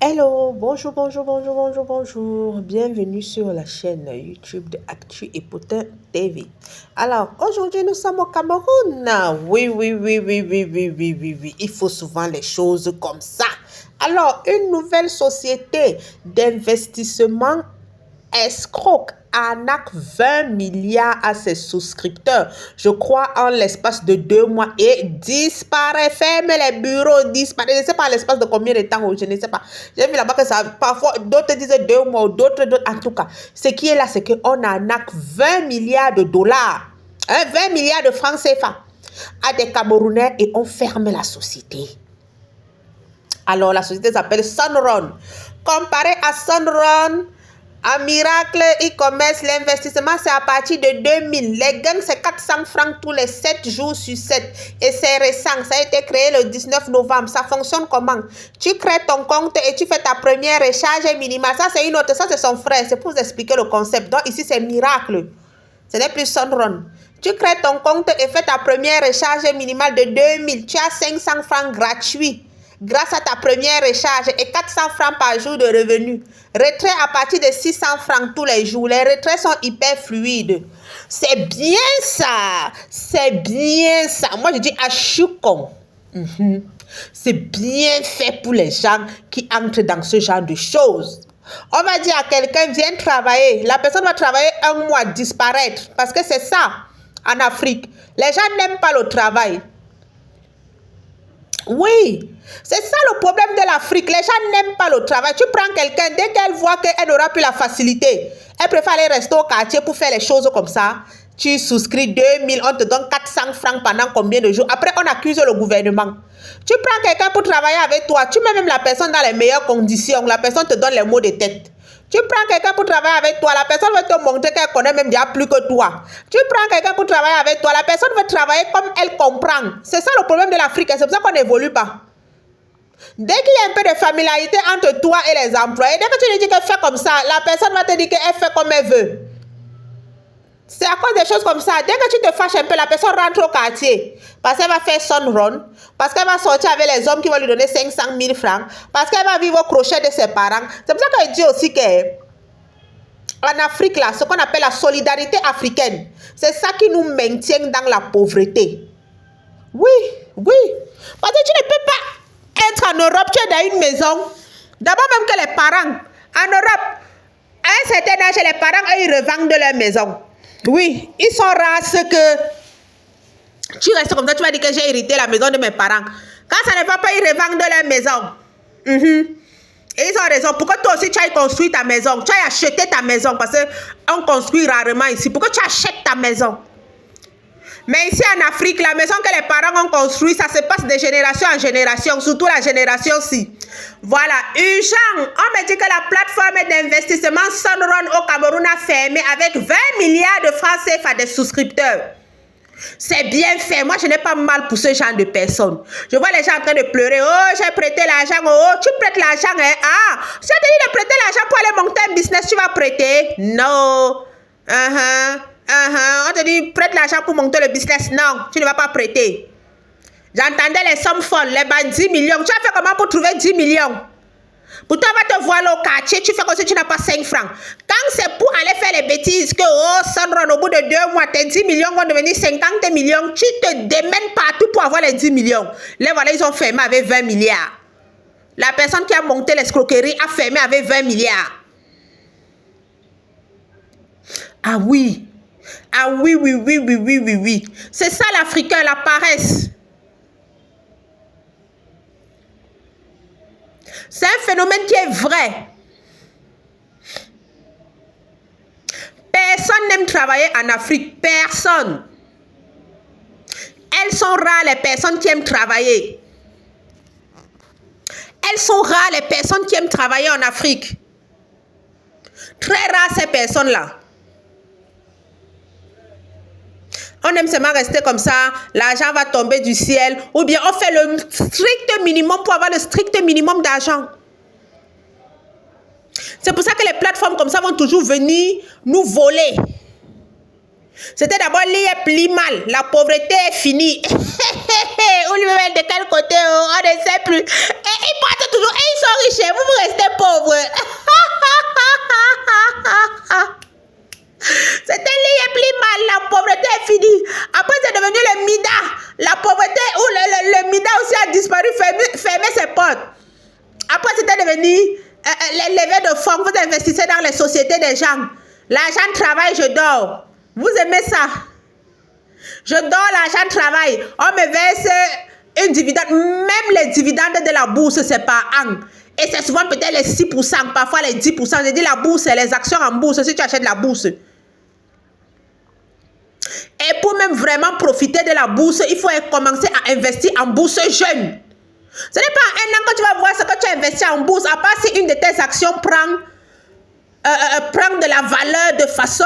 Hello, bonjour, bonjour, bonjour, bonjour, bonjour. Bienvenue sur la chaîne YouTube de Actu et Potin TV. Alors, aujourd'hui, nous sommes au Cameroun. Oui, oui, oui, oui, oui, oui, oui, oui, oui. Il faut souvent les choses comme ça. Alors, une nouvelle société d'investissement escroque arnaque 20 milliards à ses souscripteurs, je crois, en l'espace de 2 mois et disparaît, ferme les bureaux, disparaît. Je ne sais pas l'espace de combien de temps, je ne sais pas. J'ai vu là-bas que ça, parfois, d'autres disaient 2 mois, d'autres, en tout cas. Ce qui est là, c'est qu'on arnaque 20 milliards de dollars, 20 milliards de francs CFA à des Camerounais et on ferme la société. Alors, la société s'appelle Sunrun. Comparé à Sunrun, à Miracle e-commerce, l'investissement, c'est à partir de 2000. Les gains, c'est 400 francs tous les 7 jours sur 7. Et c'est récent. Ça a été créé le 19 novembre. Ça fonctionne comment? Tu crées ton compte et tu fais ta première recharge minimale. Ça, c'est une autre. Ça, c'est son frère. C'est pour vous expliquer le concept. Donc, ici, c'est Miracle. Ce n'est plus Sunrun. Tu crées ton compte et fais ta première recharge minimale de 2000. Tu as 500 francs gratuits grâce à ta première recharge et 400 francs par jour de revenus. Retrait à partir de 600 francs tous les jours. Les retraits sont hyper fluides. C'est bien ça. C'est bien ça. Moi, je dis à Choucom. C'est bien fait pour les gens qui entrent dans ce genre de choses. On va dire à quelqu'un, viens travailler. La personne va travailler un mois, disparaître. Parce que c'est ça, en Afrique. Les gens n'aiment pas le travail. Oui, c'est ça le problème de l'Afrique. Les gens n'aiment pas le travail. Tu prends quelqu'un, dès qu'elle voit qu'elle n'aura plus la facilité, elle préfère aller rester au quartier pour faire les choses comme ça. Tu souscris 2000, on te donne 400 francs pendant combien de jours? Après, on accuse le gouvernement. Tu prends quelqu'un pour travailler avec toi, tu mets même la personne dans les meilleures conditions. La personne te donne les mots de tête. Tu prends quelqu'un pour travailler avec toi, la personne veut te montrer qu'elle connaît même déjà plus que toi. Tu prends quelqu'un pour travailler avec toi, la personne veut travailler comme elle comprend. C'est ça le problème de l'Afrique, c'est pour ça qu'on n'évolue pas. Dès qu'il y a un peu de familiarité entre toi et les employés, dès que tu lui dis qu'elle fait comme ça, la personne va te dire qu'elle fait comme elle veut. C'est à cause des choses comme ça. Dès que tu te fâches un peu, la personne rentre au quartier. Parce qu'elle va faire son run. Parce qu'elle va sortir avec les hommes qui vont lui donner 500 000 francs. Parce qu'elle va vivre au crochet de ses parents. C'est pour ça qu'elle dit aussi qu'en Afrique, là, ce qu'on appelle la solidarité africaine, c'est ça qui nous maintient dans la pauvreté. Oui, oui. Parce que tu ne peux pas être en Europe, tu es dans une maison. D'abord même que les parents, en Europe, à un certain âge, les parents, eux, ils revendent leur maison. Oui, ils sont rares ceux que tu restes comme ça, tu vas dire que j'ai hérité la maison de mes parents. Quand ça ne va pas, ils revendent leur maison. Et ils ont raison. Pourquoi toi aussi tu as construit ta maison? Tu as acheté ta maison parce qu'on construit rarement ici. Pourquoi tu achètes ta maison? Mais ici en Afrique, la maison que les parents ont construite, ça se passe de génération en génération, surtout la génération-ci. Voilà, urgent. On me dit que la plateforme d'investissement Sunrun au Cameroun a fermé avec 20 milliards de francs CFA des souscripteurs. C'est bien fait. Moi, je n'ai pas mal pour ce genre de personnes. Je vois les gens en train de pleurer. Oh, j'ai prêté l'argent. Oh, tu prêtes l'argent. Hein? Ah, si on te dit de prêter l'argent pour aller monter un business, tu vas prêter? Non. On te dit prête l'argent pour monter le business. Non, tu ne vas pas prêter. J'entendais les sommes folles, les 10 millions. Tu as fait comment pour trouver 10 millions? Pourtant, on va te voir au quartier, tu fais comme si tu n'as pas 5 francs. Quand c'est pour aller faire les bêtises, que Sunrun, au bout de 2 mois, tes 10 millions vont devenir 50 millions, tu te démènes partout pour avoir les 10 millions. Là, voilà, ils ont fermé avec 20 milliards. La personne qui a monté l'escroquerie a fermé avec 20 milliards. Ah oui. Ah oui, oui, oui, oui, oui, oui, oui. C'est ça l'Africain, la paresse. C'est un phénomène qui est vrai. Personne n'aime travailler en Afrique. Personne. Elles sont rares les personnes qui aiment travailler. Elles sont rares les personnes qui aiment travailler en Afrique. Très rares ces personnes-là. On aime seulement rester comme ça, l'argent va tomber du ciel, ou bien on fait le strict minimum pour avoir le strict minimum d'argent. C'est pour ça que les plateformes comme ça vont toujours venir nous voler. C'était d'abord l'IEP mal, la pauvreté est finie. Ou lui-même de quel côté, on ne sait plus. Et ils partent toujours, et ils sont riches et vous, vous restez pauvres. C'était lié plus mal, la pauvreté est finie. Après, c'est devenu le MIDA. La pauvreté, où le MIDA aussi a disparu, fermé ses portes. Après, c'était devenu les levées de fonds. Vous investissez dans les sociétés des gens. L'argent travaille, je dors. Vous aimez ça? Je dors, l'argent travaille. On me verse une dividende. Même les dividendes de la bourse, c'est par an. Et c'est souvent peut-être les 6%, parfois les 10%. Je dis la bourse, c'est les actions en bourse, si tu achètes la bourse. Et pour même vraiment profiter de la bourse, il faut commencer à investir en bourse jeune. Ce n'est pas un an que tu vas voir ce que tu as investi en bourse, à part si une de tes actions prend de la valeur de façon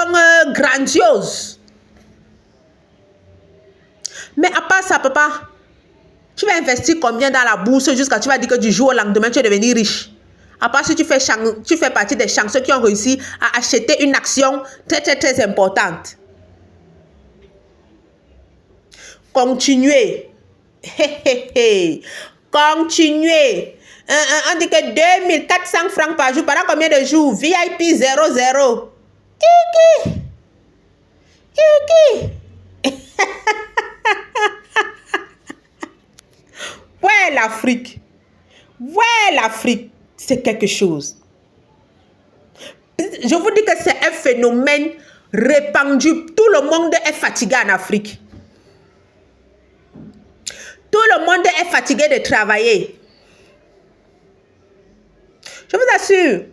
grandiose. Mais à part ça, papa, tu vas investir combien dans la bourse jusqu'à tu vas dire que du jour au lendemain, tu es devenu riche. À part si tu fais partie des chanceux qui ont réussi à acheter une action très importante. Continuez. Continuez. On dit que 2400 francs par jour. Pendant combien de jours? VIP 00. Iki. Ouais, l'Afrique. Ouais, l'Afrique. C'est quelque chose. Je vous dis que c'est un phénomène répandu. Tout le monde est fatigué en Afrique. Tout le monde est fatigué de travailler. Je vous assure.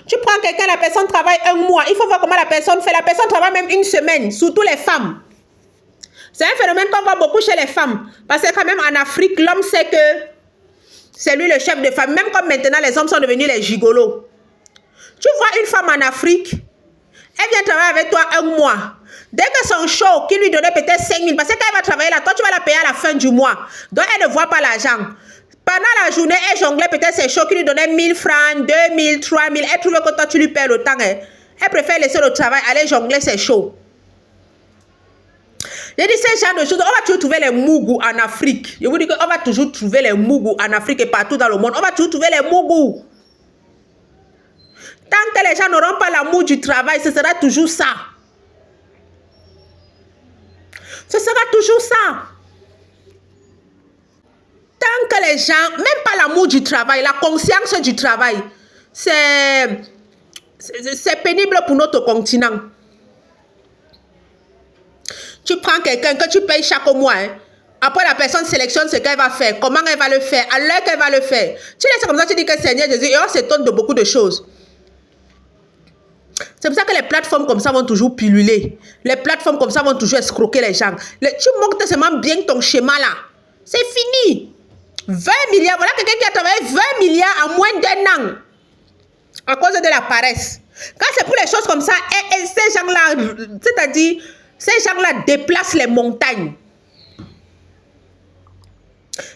Tu prends quelqu'un, la personne travaille un mois. Il faut voir comment la personne fait. La personne travaille même une semaine, surtout les femmes. C'est un phénomène qu'on voit beaucoup chez les femmes. Parce que quand même en Afrique, l'homme sait que c'est lui le chef de famille. Même comme maintenant, les hommes sont devenus les gigolos. Tu vois une femme en Afrique, elle vient travailler avec toi un mois. Dès que son show, qui lui donnait peut-être 5 000, parce que quand elle va travailler là, toi, tu vas la payer à la fin du mois. Donc, elle ne voit pas l'argent. Pendant la journée, elle jonglait peut-être ses shows qui lui donnaient 1000 francs, 2000, 3000. Elle trouve que toi, tu lui payes le temps. Hein. Elle préfère laisser le travail, aller jongler ses shows. J'ai dit, ce genre de choses, on va toujours trouver les mougous en Afrique. Je vous dis qu'on va toujours trouver les mougous en Afrique et partout dans le monde. On va toujours trouver les mougous. Tant que les gens n'auront pas l'amour du travail, ce sera toujours ça. Ce sera toujours ça. Tant que les gens, même pas l'amour du travail, la conscience du travail, c'est pénible pour notre continent. Tu prends quelqu'un que tu payes chaque mois. Hein. Après, la personne sélectionne ce qu'elle va faire, comment elle va le faire, à l'heure qu'elle va le faire. Tu laisses comme ça, tu dis que Seigneur Jésus, et on s'étonne de beaucoup de choses. C'est pour ça que les plateformes comme ça vont toujours piluler. Les plateformes comme ça vont toujours escroquer les gens. Tu montres seulement bien ton schéma là. C'est fini. 20 milliards, voilà quelqu'un qui a travaillé 20 milliards en moins d'un an. À cause de la paresse. Quand c'est pour les choses comme ça, et ces gens-là, c'est-à-dire, ces gens-là déplacent les montagnes.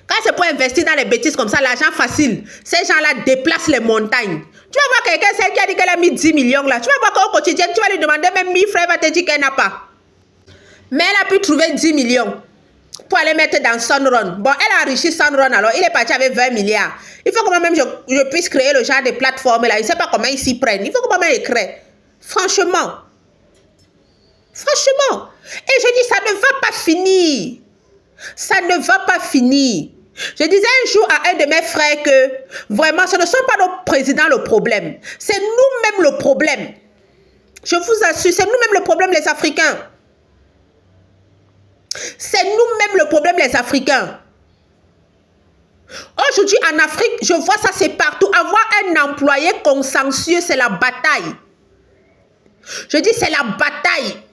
Quand c'est pour investir dans les bêtises comme ça, l'argent facile, ces gens-là déplacent les montagnes. Tu vas voir quelqu'un, celle qui a dit qu'elle a mis 10 millions là, tu vas voir qu'au quotidien, tu vas lui demander même 1000 francs, elle va te dire qu'elle n'a pas. Mais elle a pu trouver 10 millions pour aller mettre dans Sunrun. Bon, elle a enrichi Sunrun alors, il est parti avec 20 milliards. Il faut que moi-même je puisse créer le genre de plateforme là, il ne sait pas comment ils s'y prennent. Il faut que moi-même je crée. Franchement. Franchement. Et je dis, ça ne va pas finir. Ça ne va pas finir. Je disais un jour à un de mes frères que vraiment, ce ne sont pas nos présidents le problème. C'est nous-mêmes le problème. Je vous assure, c'est nous-mêmes le problème, les Africains. C'est nous-mêmes le problème, les Africains. Aujourd'hui, en Afrique, je vois ça, c'est partout. Avoir un employé consensueux, c'est la bataille. Je dis, c'est la bataille.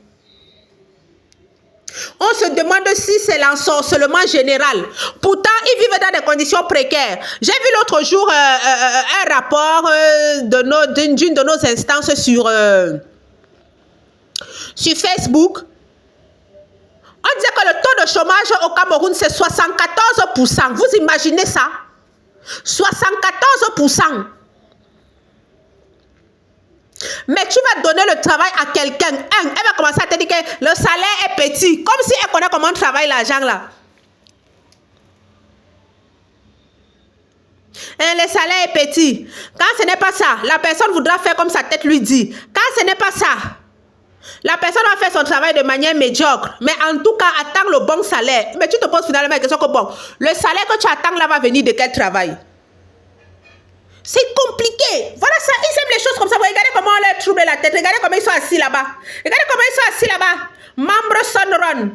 On se demande si c'est l'ensorcellement général. Pourtant, ils vivent dans des conditions précaires. J'ai vu l'autre jour un rapport d'une de nos instances sur Facebook. On disait que le taux de chômage au Cameroun, c'est 74%. Vous imaginez ça? 74%. Mais tu vas donner le travail à quelqu'un. Elle va commencer à te dire que le salaire est petit. Comme si elle connaît comment on travaille l'argent là. Et Le salaire est petit. Quand ce n'est pas ça, la personne voudra faire comme sa tête lui dit. Quand ce n'est pas ça, la personne va faire son travail de manière médiocre. Mais en tout cas, attends le bon salaire. Mais tu te poses finalement la question que bon, le salaire que tu attends là va venir de quel travail? C'est compliqué. Voilà ça, ils aiment les choses comme ça. Vous regardez comment on leur trouble la tête. Regardez comment ils sont assis là-bas. Regardez comment ils sont assis là-bas. Membres Sunrun.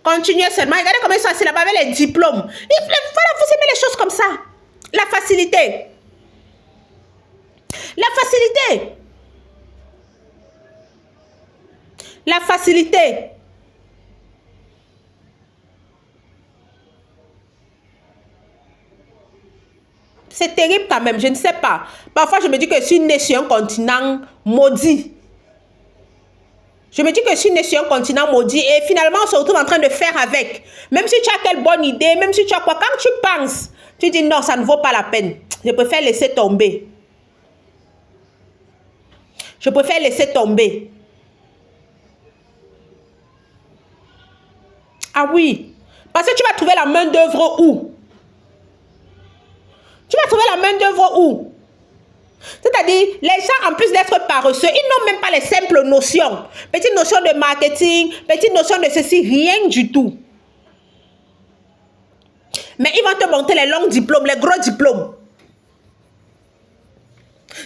Continuez seulement. Regardez comment ils sont assis là-bas avec les diplômes. Voilà, vous aimez les choses comme ça. La facilité. La facilité. La facilité. C'est terrible quand même, je ne sais pas. Parfois, je me dis que je suis née sur un continent maudit. Je me dis que je suis née sur un continent maudit et finalement, on se retrouve en train de faire avec. Même si tu as quelle bonne idée, même si tu as quoi, quand tu penses, tu dis non, ça ne vaut pas la peine. Je préfère laisser tomber. Je préfère laisser tomber. Ah oui, parce que tu vas trouver la main d'œuvre où? Tu vas trouver la main d'œuvre où? C'est-à-dire, les gens, en plus d'être paresseux, ils n'ont même pas les simples notions. Petite notion de marketing, petite notion de ceci, rien du tout. Mais ils vont te montrer les longs diplômes, les gros diplômes.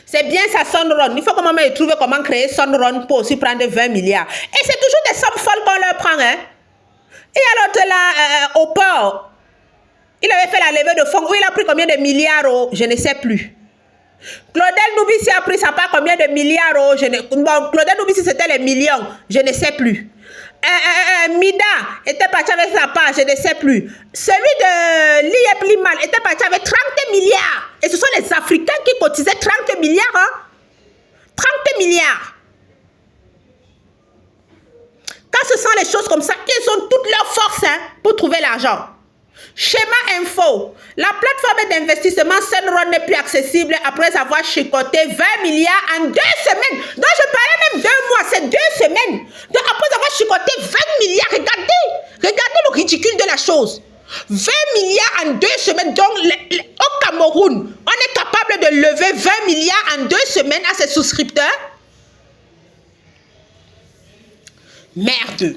C'est bien ça, Sunrun. Il faut que maman trouve comment créer Sunrun pour aussi prendre 20 milliards. Et c'est toujours des sommes folles qu'on leur prend, hein. Et alors, là, au port, il avait fait la levée de fonds où il a pris combien de milliards, je ne sais plus. Claudel Noubissi a pris sa part combien de milliards, bon, Claudel Noubissi c'était les millions, je ne sais plus. Mida était parti avec sa part, je ne sais plus. Celui de Liep Limal était parti avec 30 milliards. Et ce sont les Africains qui cotisaient 30 milliards. Hein? 30 milliards. Quand ce sont les choses comme ça, ils ont toute leur force hein, pour trouver l'argent. Schéma info. La plateforme d'investissement Sunrun n'est plus accessible après avoir chicoté 20 milliards en 2 semaines. Donc je parlais même 2 mois, c'est 2 semaines. Donc après avoir chicoté 20 milliards, regardez le ridicule de la chose. 20 milliards en 2 semaines. Donc au Cameroun, on est capable de lever 20 milliards en 2 semaines à ses souscripteurs. Merde.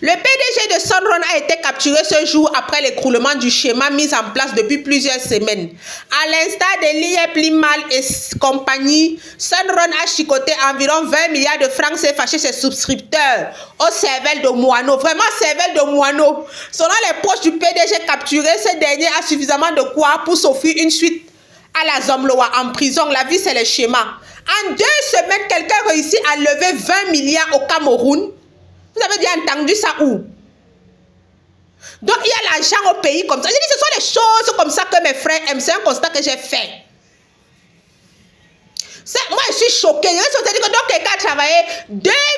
Le PDG de Sunrun a été capturé ce jour après l'écroulement du schéma mis en place depuis plusieurs semaines. À l'instar de Liep Limal et compagnie, Sunrun a chicoté environ 20 milliards de francs CFA chez ses souscripteurs au cervelle de moineau. Vraiment cervelle de moineau. Selon les proches du PDG capturé, ce dernier a suffisamment de quoi pour s'offrir une suite à la Zomloa en prison. La vie, c'est le schéma. En 2 semaines, quelqu'un réussit à lever 20 milliards au Cameroun. Vous avez déjà entendu ça où? Donc, il y a l'argent au pays comme ça. Je dis, ce sont les choses comme ça que mes frères aiment. C'est un constat que j'ai fait. Moi, je suis choquée. Je dis que donc, quelqu'un a travaillé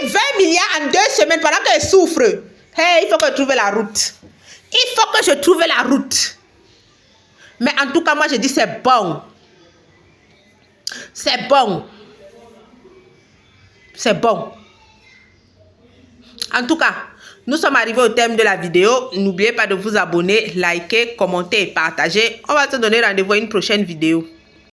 20 milliards en 2 semaines pendant qu'elle souffre. Hey, il faut que je trouve la route. Il faut que je trouve la route. Mais en tout cas, moi, je dis, c'est bon. C'est bon. C'est bon. En tout cas, nous sommes arrivés au thème de la vidéo. N'oubliez pas de vous abonner, liker, commenter et partager. On va te donner rendez-vous à une prochaine vidéo.